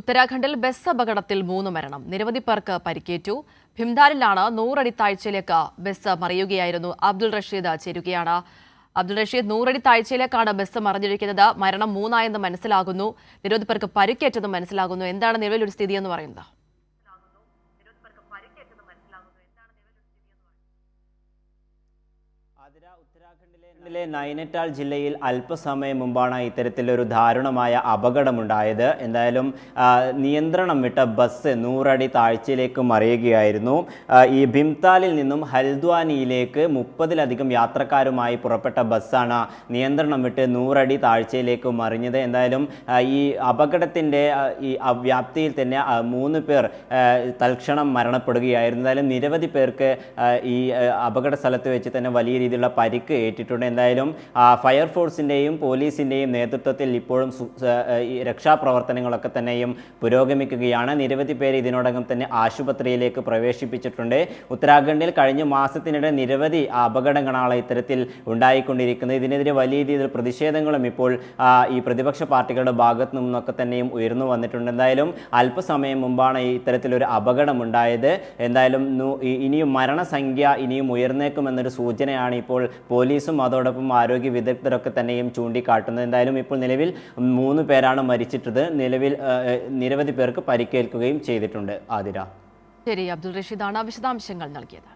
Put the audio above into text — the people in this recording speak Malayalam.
ഉത്തരാഖണ്ഡിൽ ബസ് അപകടത്തിൽ 3 മരണം. നിരവധി പേർക്ക് പരിക്കേറ്റു. ഭിംതാലിലാണ് 100 അടി താഴ്ചയിലേക്ക് ബസ് മറിയുകയായിരുന്നു. അബ്ദുൾ റഷീദ് ചേരുകയാണ്. അബ്ദുൾ റഷീദ്, 100 അടി താഴ്ചയിലേക്കാണ് ബസ് മറിഞ്ഞിരിക്കുന്നത്. മരണം 3 ആയെന്ന് മനസ്സിലാകുന്നു. നിരവധി പേർക്ക് പരിക്കേറ്റെന്ന് മനസ്സിലാകുന്നു. എന്താണ് നിലവിലൊരു സ്ഥിതി എന്ന് പറയുന്നത്? ഉത്തരാഖണ്ഡിലെ നൈനിറ്റാൾ ജില്ലയിൽ അല്പസമയം മുമ്പാണ് ഇത്തരത്തിലൊരു ദാരുണമായ അപകടമുണ്ടായത്. എന്തായാലും നിയന്ത്രണം വിട്ട ബസ് 100 അടി താഴ്ചയിലേക്ക് മറിയുകയായിരുന്നു. ഈ ഭിംതാലിൽ നിന്നും ഹൽദ്വാനിയിലേക്ക് 30-ലധികം യാത്രക്കാരുമായി പുറപ്പെട്ട ബസ്സാണ് നിയന്ത്രണം വിട്ട് 100 അടി താഴ്ചയിലേക്ക് മറിഞ്ഞത്. എന്തായാലും ഈ അപകടത്തിൻ്റെ ഈ വ്യാപ്തിയിൽ തന്നെ 3 പേർ തൽക്ഷണം മരണപ്പെടുകയായിരുന്നു. എന്തായാലും നിരവധി പേർക്ക് ഈ അപകട സ്ഥലത്ത് വെച്ച് തന്നെ വലിയ രീതിയിലുള്ള പരിക്ക് ഏറ്റിട്ടുണ്ട്. എന്തായാലും ഫയർഫോഴ്സിൻ്റെയും പോലീസിൻ്റെയും നേതൃത്വത്തിൽ ഇപ്പോഴും രക്ഷാപ്രവർത്തനങ്ങളൊക്കെ തന്നെയും പുരോഗമിക്കുകയാണ്. നിരവധി പേര് ഇതിനോടകം തന്നെ ആശുപത്രിയിലേക്ക് പ്രവേശിപ്പിച്ചിട്ടുണ്ട്. ഉത്തരാഖണ്ഡിൽ കഴിഞ്ഞ മാസത്തിനിടെ നിരവധി അപകടങ്ങളാണ് ഇത്തരത്തിൽ ഉണ്ടായിക്കൊണ്ടിരിക്കുന്നത്. ഇതിനെതിരെ വലിയ രീതിയിൽ പ്രതിഷേധങ്ങളും ഇപ്പോൾ ഈ പ്രതിപക്ഷ പാർട്ടികളുടെ ഭാഗത്തു നിന്നൊക്കെ തന്നെയും ഉയർന്നു വന്നിട്ടുണ്ട്. എന്തായാലും അല്പസമയം മുമ്പാണ് ഇത്തരത്തിലൊരു അപകടമുണ്ടായത്. എന്തായാലും ഇനിയും മരണസംഖ്യ ഇനിയും ഉയർന്നേക്കുമെന്നൊരു സൂചനയാണ് ഇപ്പോൾ പോലീസും അതോടൊപ്പം ആരോഗ്യ വിദഗ്ധരൊക്കെ തന്നെയും ചൂണ്ടിക്കാട്ടുന്നത്. എന്തായാലും ഇപ്പോൾ നിലവിൽ 3 പേരാണ് മരിച്ചിട്ടത്. നിലവിൽ നിരവധി പേർക്ക് പരിക്കേൽക്കുകയും ചെയ്തിട്ടുണ്ട്. ആതിര. ശരി, അബ്ദുൾ റഷീദാണ് വിശദാംശങ്ങൾ നൽകിയത്.